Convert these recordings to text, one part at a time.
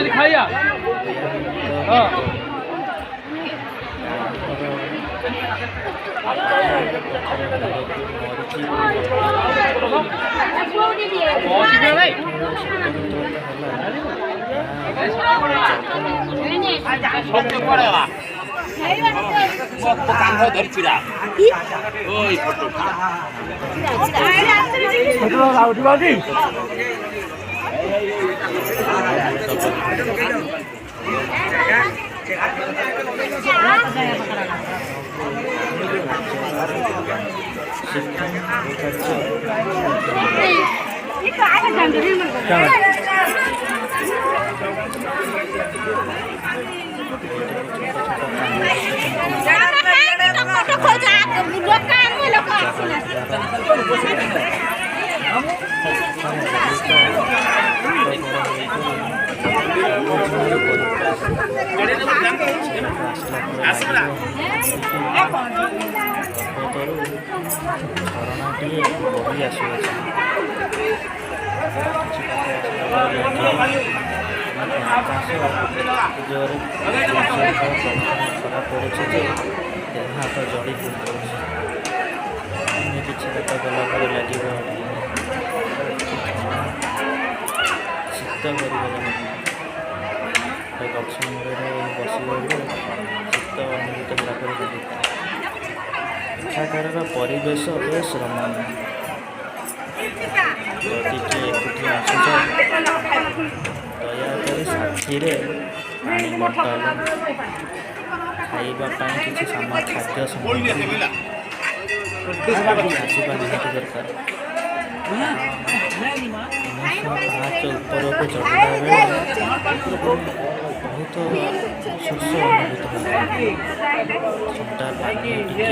खाइया हाँ बही आसुअछ खरा पड़े देह हाथ जड़ी किसी बात गला लगे शीत कर गछ मूल बसगलु शीत अनुभूत होगा लगे एठाकार परिवेश बेस रमणीय जदि किए एकुटिया आसुच दयाकर साथी पानी बोतल खाइबा किसी खाद्य सामग्री आसवा निहाती दरकार। 1905 ऊपर को चढ़ा बेले बहुत शोष अनुभूत होता पानी टिके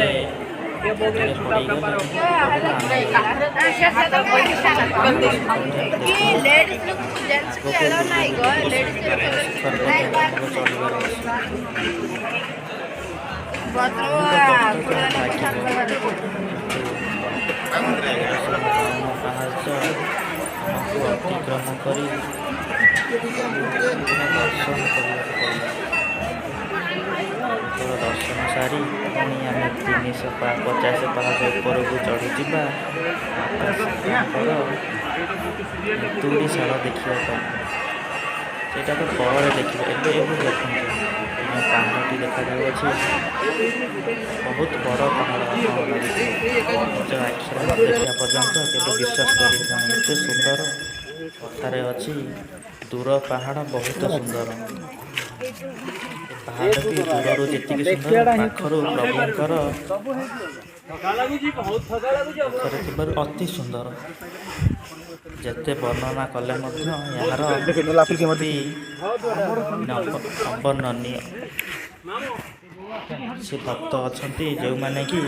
अतिक्रम कर दर्शन सारी आम 350 पाहाच ऊपर को चढ़ी तुड़ीशाल देखा सेटा तो पर देखिए एवं देखते पहाड़ी देखा बहुत बड़ पहाड़ निज आखिर देखा पर्यंत केवल विश्वास कर सुंदर कथार अच्छी दूर पहाड़ बहुत सुंदर पहाड़टी दूर जी सुंदर पाखर प्रभुंकर अति सुंदर जेते वर्णना कले यार अवर्णनीय से भक्त अच्छा जो मैंने कि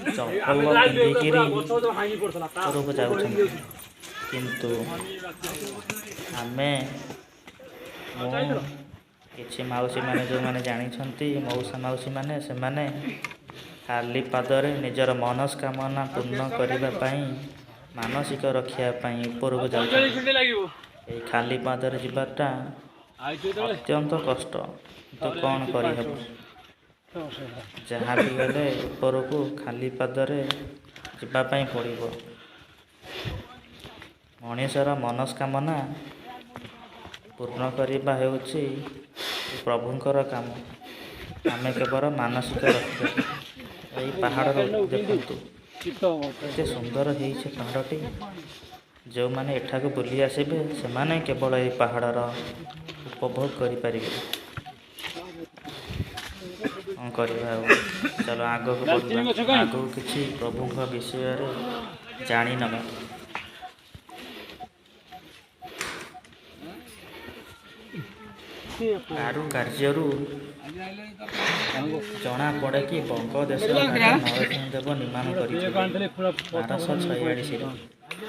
चपल पिंधिकी ऊपर को जाऊँ किंतु आमे किसी मौसी मैंने जो मैंने जानी मौसा मौसी मैंने से मैंने खाली पादरे निजर मनस्कामना पूर्ण करने मानसिक रखापी ऊपर को जाऊँ खाली पादरे जीवाटा अत्यंत कष्ट तो कौन कर जहाँ भी गले ऊपर को खाली पादरे जावाई पड़ो मनीषर मनस्कामना पूर्ण करने होची प्रभुंकर काम आमे केवल मानसिक रखिए यही पहाड़ देखु ଏତେ ସୁନ୍ଦର ହେଇଛି ପାହାଡ଼ଟି। ଯେଉଁମାନେ ଏଠାକୁ ବୁଲି ଆସିବେ ସେମାନେ କେବଳ ଏହି ପାହାଡ଼ର ଉପଭୋଗ କରିପାରିବେ। କ'ଣ କରିବା ଆଉ, ଚାଲ ଆଗକୁ ବଢ଼ିବା, ଆଗକୁ କିଛି ପ୍ରଭୁଙ୍କ ବିଷୟରେ ଜାଣିନେବା। କାରୁକାର୍ଯ୍ୟରୁ ଜଣାପଡ଼େ କି ବଙ୍ଗ ଦେଶର ରାଜା ନରସିଂହ ଦେବ ନିର୍ମାଣ କରିଥିଲେ 1246ରେ,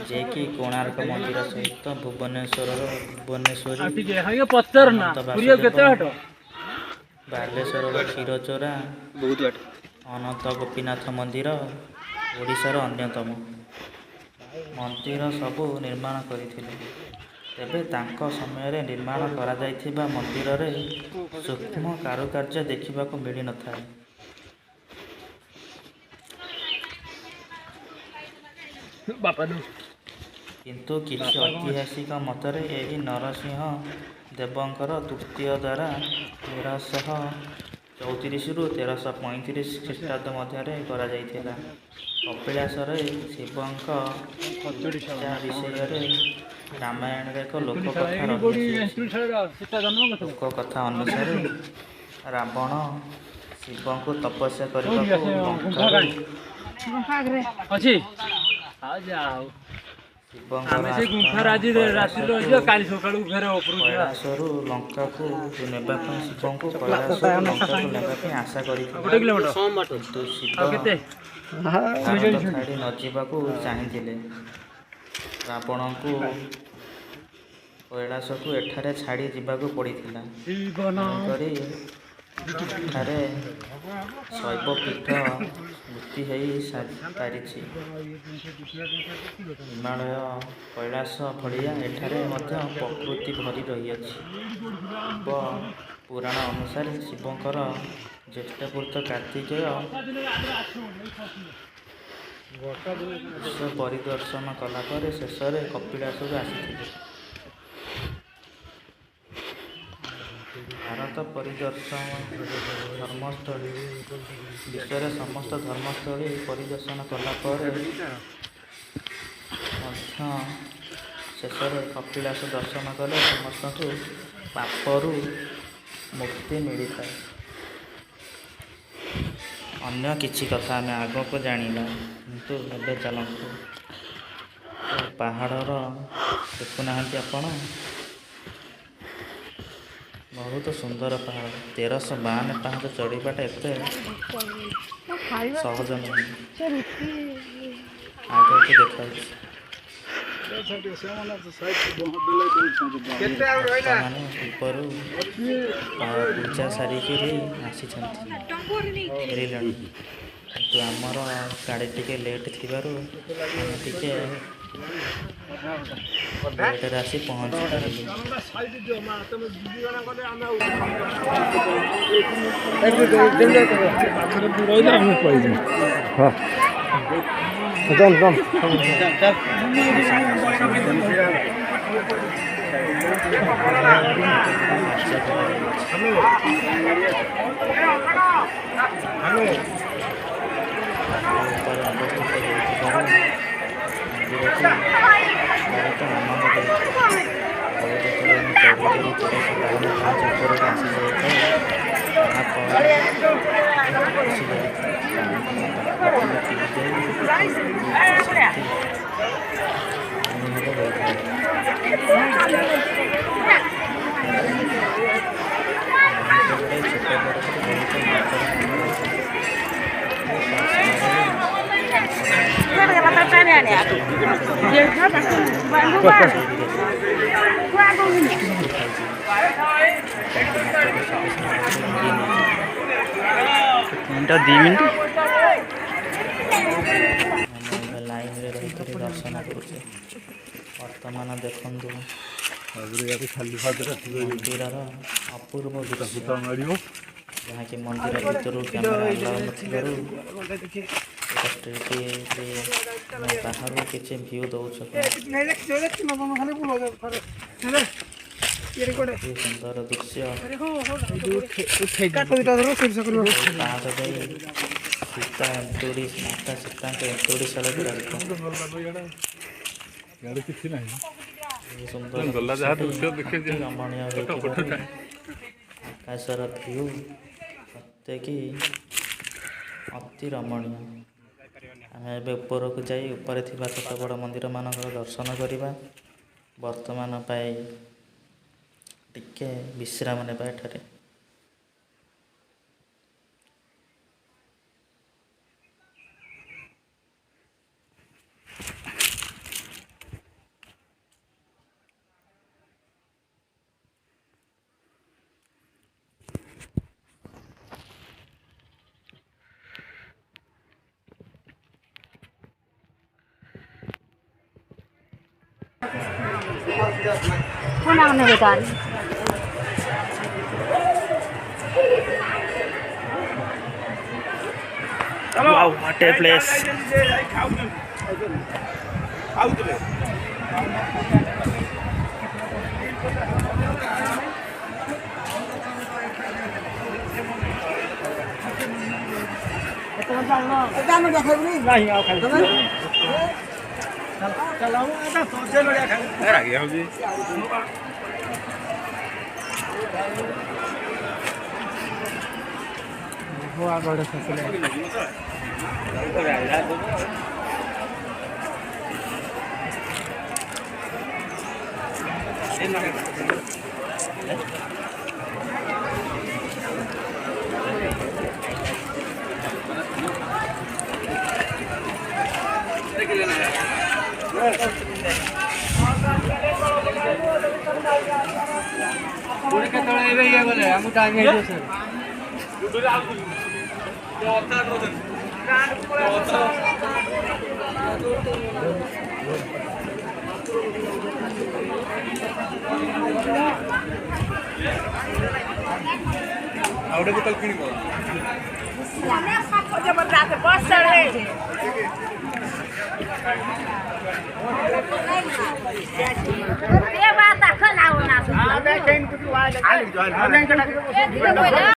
ଯିଏକି କୋଣାର୍କ ମନ୍ଦିର ସହିତ ଭୁବନେଶ୍ୱରର ବାଲେଶ୍ୱରର କ୍ଷୀରଚୋରା, ଅନନ୍ତ ଗୋପୀନାଥ ମନ୍ଦିର ଓଡ଼ିଶାର ଅନ୍ୟତମ ମନ୍ଦିର ସବୁ ନିର୍ମାଣ କରିଥିଲେ। ତେବେ ତାଙ୍କ ସମୟରେ ନିର୍ମାଣ କରାଯାଇଥିବା ମନ୍ଦିରରେ ସୂକ୍ଷ୍ମ କାରୁକାର୍ଯ୍ୟ ଦେଖିବାକୁ ମିଳିନଥାଏ। କିନ୍ତୁ କିଛି ଐତିହାସିକ ମତରେ ଏହି ନରସିଂହ ଦେବଙ୍କର ତୃତୀୟ ଦ୍ୱାରା 1334ରୁ 1335 ଖ୍ରୀଷ୍ଟାବ୍ଦ ମଧ୍ୟରେ କରାଯାଇଥିଲା। କପିଳାସରେ ଶିବଙ୍କ ପୂଜା ବିଷୟରେ ରାମାୟଣରେ ଏକ ଲୋକକଥା ରହିଛି। ଲୋକକଥା ଅନୁସାରେ ରାବଣ ଶିବଙ୍କୁ ତପସ୍ୟା କରିବାକୁ କୈଳାସରୁ ଲଙ୍କାକୁ ନେବା ପାଇଁ ଶିବଙ୍କୁ କୈଳାସରୁ ଲଙ୍କାକୁ ନେବା ପାଇଁ ଆଶା କରିଥିଲେ। କିନ୍ତୁ ଶିବ ଭାରତ ଛାଡ଼ି ନ ଯିବାକୁ ଚାହିଁଥିଲେ। ରାବଣଙ୍କୁ କୈଳାସକୁ ଏଠାରେ ଛାଡ଼ି ଯିବାକୁ ପଡ଼ିଥିଲା। ତେଣୁକରି ଏଠାରେ ଶୈବପୀଠ ସୃଷ୍ଟି ହୋଇ ପାରିଛି। ହିମାଳୟ କୈଳାସ ଭଳିଆ ଏଠାରେ ମଧ୍ୟ ପ୍ରକୃତି ଭରି ରହିଅଛି। ଶିବ ପୁରାଣ ଅନୁସାରେ ଶିବଙ୍କର ଜ୍ୟେଷ୍ଠ ପୁତ୍ର କାର୍ତ୍ତିକେୟ ବିଶ୍ୱ ପରିଦର୍ଶନ କଲା ପରେ ଶେଷରେ କପିଳାସକୁ ଆସିଥିଲେ। ଭାରତ ପରିଦର୍ଶନ ଧର୍ମସ୍ଥଳୀ ବିଶ୍ୱର ସମସ୍ତ ଧର୍ମସ୍ଥଳୀ ପରିଦର୍ଶନ କଲା ପରେ ମଧ୍ୟ ଶେଷରେ କପିଳାସ ଦର୍ଶନ କଲେ ସମସ୍ତଙ୍କୁ ପାପରୁ ମୁକ୍ତି ମିଳିଥାଏ। ଅନ୍ୟ କିଛି କଥା ଆମେ ଆଗକୁ ଜାଣିବା, କିନ୍ତୁ ଏବେ ଚାଲନ୍ତୁ ପାହାଡ଼ର ଦେଖୁନାହାନ୍ତି ଆପଣ, ବହୁତ ସୁନ୍ଦର ପାହାଡ଼। 1352 ପାହାଡ଼ ଚଢ଼ିବାଟା ଏତେ ସହଜ ନୁହେଁ। ଆଗକୁ ଦେଖାଉଛି ଭକ୍ତମାନେ ଉପରୁ ପୂଜା ସାରିକିରି ଆସିଛନ୍ତି, ଫେରିଲେଣି। କିନ୍ତୁ ଆମର ଗାଡ଼ି ଟିକେ ଲେଟ୍ ଥିବାରୁ ଆମେ ଟିକେ ଲେଟ୍ରେ ଆସି ପହଞ୍ଚିପାରିଲୁ। ଲାଇନରେ ରହିକରି ଦର୍ଶନ କରୁଛେ। ବର୍ତ୍ତମାନ ଦେଖନ୍ତୁ ମନ୍ଦିରର ଅପୂର୍ବ ଦୃଶ୍ୟ, ଯାହାକି ମନ୍ଦିର ଭିତରୁ କ୍ୟାମେରା ଆଲାଉ ନଥିବାରୁ ବାହାରୁ କିଛି ଭିଉ ଦେଉଛ। ସୁନ୍ଦର ଦୃଶ୍ୟ। ପାହାଚ ଦେଇ ସୀତା ଏନ୍ତୁଡ଼ି ମାତା ସୀତାଙ୍କ ଏନ୍ତୁଡ଼ି ଶାଳକୁ ରାସ୍ତା କିଛି ନାହିଁ ସୁନ୍ଦର ଗଲା ଯାହା ଦୃଶ୍ୟ ଅତି ରମଣୀୟ ହୋଇଥିବାରୁ ଆକାଶର ଭିଉ ସତେକି ଅତି ରମଣୀୟ। ଆମେ ଏବେ ଉପରକୁ ଯାଇ ଉପରେ ଥିବା ଛୋଟ ବଡ଼ ମନ୍ଦିରମାନଙ୍କର ଦର୍ଶନ କରିବା। ବର୍ତ୍ତମାନ ପାଇଁ ଟିକେ ବିଶ୍ରାମ ନେବା ଏଠାରେ। Wow, what a place! आवडे बोतल किणी ये बात दाखल आओ ना